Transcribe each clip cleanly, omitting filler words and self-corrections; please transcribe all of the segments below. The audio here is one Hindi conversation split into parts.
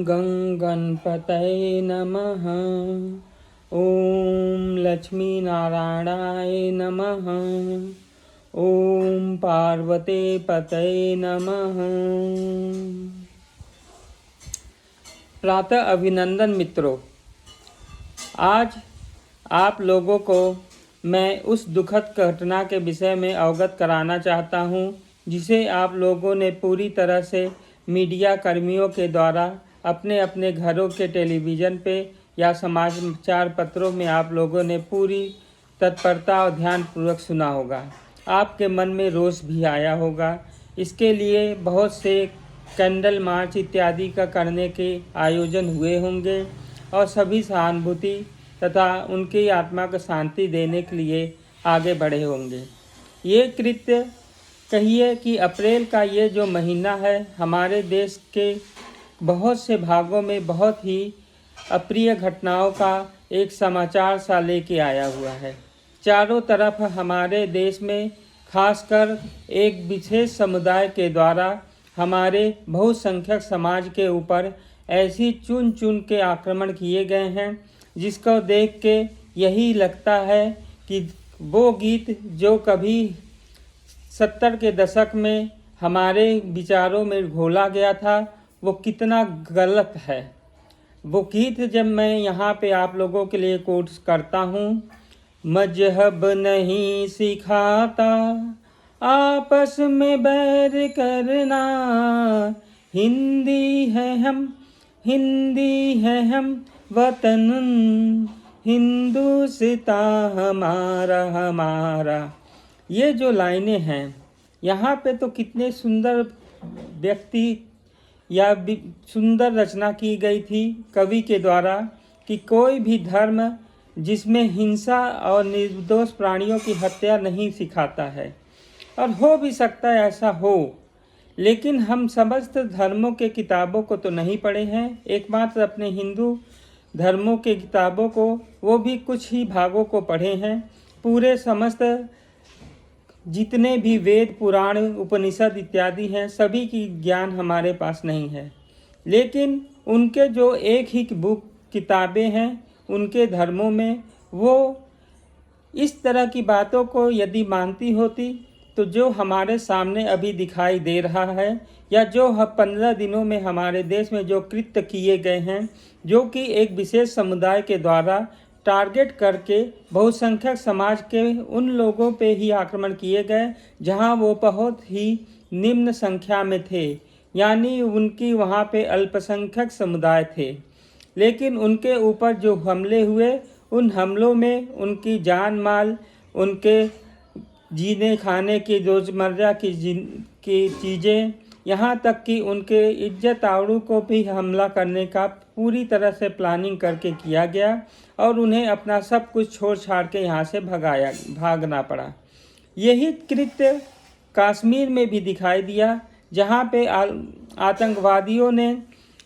गं गणपतये नमः। ओम लक्ष्मीनारायणाय नमः। ओम पार्वते पतये नमः। प्रातः अभिनंदन मित्रों, आज आप लोगों को मैं उस दुखद घटना के विषय में अवगत कराना चाहता हूं, जिसे आप लोगों ने पूरी तरह से मीडिया कर्मियों के द्वारा अपने अपने घरों के टेलीविज़न पे या समाचार पत्रों में आप लोगों ने पूरी तत्परता और ध्यानपूर्वक सुना होगा। आपके मन में रोष भी आया होगा। इसके लिए बहुत से कैंडल मार्च इत्यादि का करने के आयोजन हुए होंगे और सभी सहानुभूति तथा उनकी आत्मा को शांति देने के लिए आगे बढ़े होंगे। ये कृत्य कहिए कि अप्रैल का ये जो महीना है, हमारे देश के बहुत से भागों में बहुत ही अप्रिय घटनाओं का एक समाचार सा लेके आया हुआ है। चारों तरफ हमारे देश में खासकर एक विशेष समुदाय के द्वारा हमारे बहुसंख्यक समाज के ऊपर ऐसी चुन चुन के आक्रमण किए गए हैं, जिसको देख के यही लगता है कि वो गीत जो कभी 70 के दशक में हमारे विचारों में घोला गया था, वो कितना गलत है। वो गीत जब मैं यहाँ पे आप लोगों के लिए कोट करता हूँ, मजहब नहीं सिखाता आपस में बैर करना, हिंदी है हम वतन हिंदुस्तान हमारा। ये जो लाइनें हैं यहाँ पे तो कितने सुंदर व्यक्ति या सुंदर रचना की गई थी कवि के द्वारा कि कोई भी धर्म जिसमें हिंसा और निर्दोष प्राणियों की हत्या नहीं सिखाता है, और हो भी सकता है ऐसा हो, लेकिन हम समस्त धर्मों के किताबों को तो नहीं पढ़े हैं। एकमात्र अपने हिंदू धर्मों के किताबों को, वो भी कुछ ही भागों को पढ़े हैं। पूरे समस्त जितने भी वेद पुराण उपनिषद इत्यादि हैं, सभी की ज्ञान हमारे पास नहीं है। लेकिन उनके जो एक ही बुक किताबें हैं उनके धर्मों में, वो इस तरह की बातों को यदि मानती होती तो जो हमारे सामने अभी दिखाई दे रहा है, या जो 15 दिनों में हमारे देश में जो कृत्य किए गए हैं, जो कि एक विशेष समुदाय के द्वारा टारगेट करके बहुसंख्यक समाज के उन लोगों पे ही आक्रमण किए गए जहां वो बहुत ही निम्न संख्या में थे, यानी उनकी वहां पे अल्पसंख्यक समुदाय थे। लेकिन उनके ऊपर जो हमले हुए, उन हमलों में उनकी जान माल, उनके जीने खाने की रोजमर्रा की चीज़ें, यहाँ तक कि उनके इज्जत आबरू को भी हमला करने का पूरी तरह से प्लानिंग करके किया गया और उन्हें अपना सब कुछ छोड़ छाड़ के यहाँ से भागना पड़ा। यही कृत्य कश्मीर में भी दिखाई दिया, जहाँ पे आतंकवादियों ने,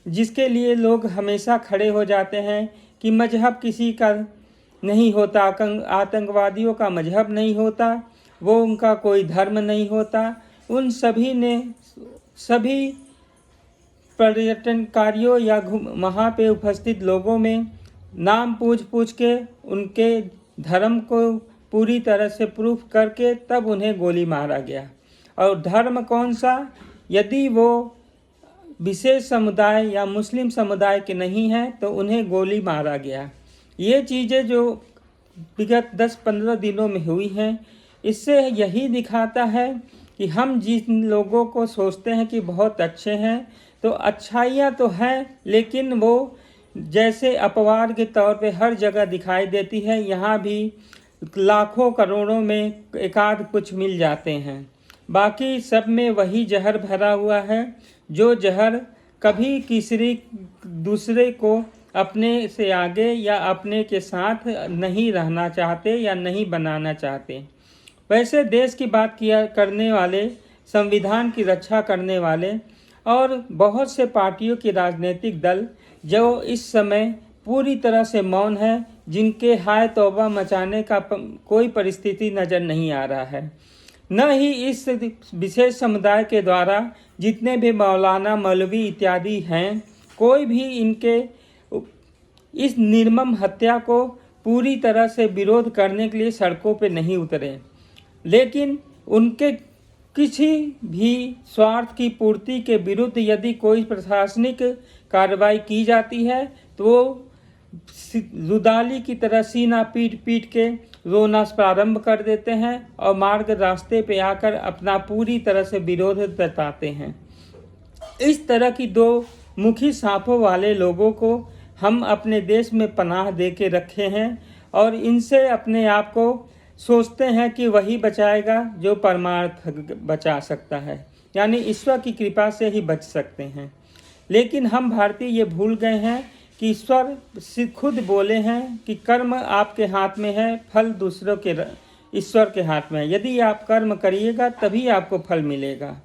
जिसके लिए लोग हमेशा खड़े हो जाते हैं कि मजहब किसी का नहीं होता, आतंकवादियों का मजहब नहीं होता, वो उनका कोई धर्म नहीं होता। उन सभी ने सभी पर्यटनकारियों या वहाँ पे उपस्थित लोगों में नाम पूछ के उनके धर्म को पूरी तरह से प्रूफ करके तब उन्हें गोली मारा गया। और धर्म कौन सा? यदि वो विशेष समुदाय या मुस्लिम समुदाय के नहीं हैं तो उन्हें गोली मारा गया। ये चीज़ें जो विगत 10-15 दिनों में हुई हैं, इससे यही दिखाता है कि हम जिन लोगों को सोचते हैं कि बहुत अच्छे हैं, तो अच्छाइयाँ तो हैं, लेकिन वो जैसे अपवाद के तौर पे हर जगह दिखाई देती है, यहाँ भी लाखों करोड़ों में एकाध कुछ मिल जाते हैं। बाकी सब में वही जहर भरा हुआ है, जो जहर कभी किसी दूसरे को अपने से आगे या अपने के साथ नहीं रहना चाहते या नहीं बनाना चाहते। वैसे देश की बात करने वाले, संविधान की रक्षा करने वाले और बहुत से पार्टियों के राजनीतिक दल जो इस समय पूरी तरह से मौन है, जिनके हाय तौबा मचाने का कोई परिस्थिति नज़र नहीं आ रहा है। न ही इस विशेष समुदाय के द्वारा जितने भी मौलाना, मौलवी इत्यादि हैं, कोई भी इनके इस निर्मम हत्या को पूरी तरह से विरोध करने के लिए सड़कों पे नहीं उतरे, लेकिन उनके किसी भी स्वार्थ की पूर्ति के विरुद्ध यदि कोई प्रशासनिक कार्रवाई की जाती है तो वो रुदाली की तरह सीना पीट पीट के रोना प्रारंभ कर देते हैं और मार्ग रास्ते पे आकर अपना पूरी तरह से विरोध जताते हैं। इस तरह की दो मुखी सांपों वाले लोगों को हम अपने देश में पनाह दे के रखे हैं और इनसे अपने आप को सोचते हैं कि वही बचाएगा जो परमार्थ बचा सकता है, यानी ईश्वर की कृपा से ही बच सकते हैं। लेकिन हम भारतीय ये भूल गए हैं कि ईश्वर खुद बोले हैं कि कर्म आपके हाथ में है, फल दूसरों के ईश्वर के हाथ में है। यदि आप कर्म करिएगा तभी आपको फल मिलेगा।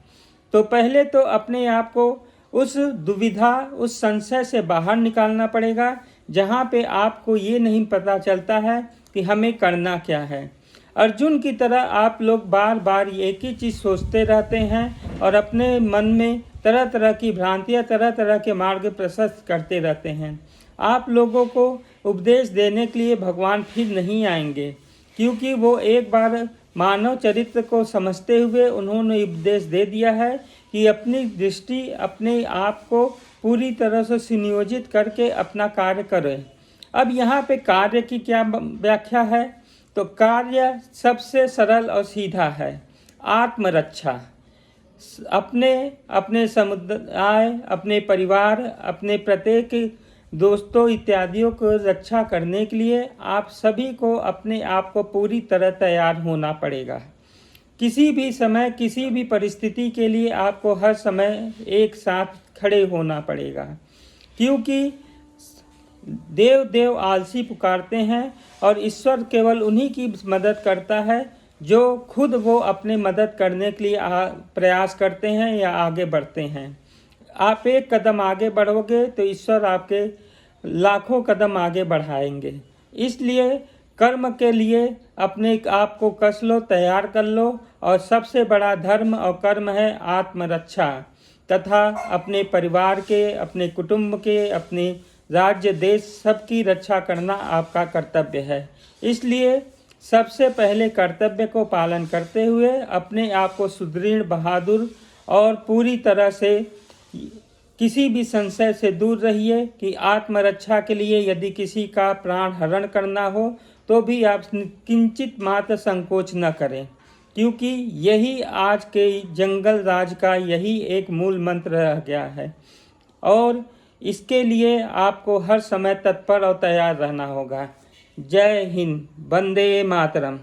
तो पहले तो अपने आप को उस दुविधा, उस संशय से बाहर निकालना पड़ेगा जहाँ पे आपको ये नहीं पता चलता है कि हमें करना क्या है। अर्जुन की तरह आप लोग बार बार एक ही चीज़ सोचते रहते हैं और अपने मन में तरह तरह की भ्रांतियाँ, तरह तरह के मार्ग प्रशस्त करते रहते हैं। आप लोगों को उपदेश देने के लिए भगवान फिर नहीं आएंगे, क्योंकि वो एक बार मानव चरित्र को समझते हुए उन्होंने उपदेश दे दिया है कि अपनी दृष्टि, अपने आप को पूरी तरह से सुनियोजित करके अपना कार्य करें। अब यहाँ पे कार्य की क्या व्याख्या है? तो कार्य सबसे सरल और सीधा है, आत्मरक्षा। अपने समुदाय, अपने परिवार, अपने प्रत्येक दोस्तों इत्यादियों को रक्षा करने के लिए आप सभी को अपने आप को पूरी तरह तैयार होना पड़ेगा। किसी भी समय, किसी भी परिस्थिति के लिए आपको हर समय एक साथ खड़े होना पड़ेगा, क्योंकि देव देव आलसी पुकारते हैं और ईश्वर केवल उन्हीं की मदद करता है जो खुद वो अपने मदद करने के लिए प्रयास करते हैं या आगे बढ़ते हैं। आप एक कदम आगे बढ़ोगे तो ईश्वर आपके लाखों कदम आगे बढ़ाएंगे। इसलिए कर्म के लिए अपने आप को कस लो, तैयार कर लो, और सबसे बड़ा धर्म और कर्म है आत्मरक्षा तथा अपने परिवार के, अपने कुटुंब के, अपने राज्य देश सबकी रक्षा करना आपका कर्तव्य है। इसलिए सबसे पहले कर्तव्य को पालन करते हुए अपने आप को सुदृढ़, बहादुर और पूरी तरह से किसी भी संशय से दूर रहिए कि आत्मरक्षा के लिए यदि किसी का प्राण हरण करना हो तो भी आप किंचित मात्र संकोच न करें, क्योंकि यही आज के जंगल राज का यही एक मूल मंत्र रह गया है और इसके लिए आपको हर समय तत्पर और तैयार रहना होगा। जय हिंद, वंदे मातरम।